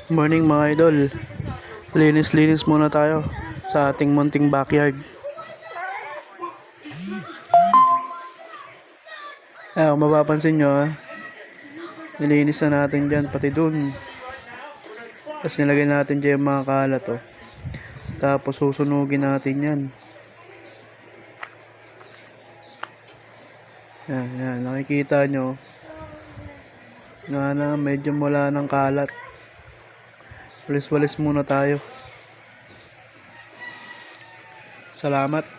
Morning mga idol. Linis-linis muna tayo sa ating munting backyard. Kung mapapansin nyo nilinis na natin dyan pati dun. Tapos nilagay natin dyan yung mga kalat Tapos susunugin natin yan. Yan, nakikita nyo na medyo wala ng kalat. Walis-walis muna tayo. Salamat.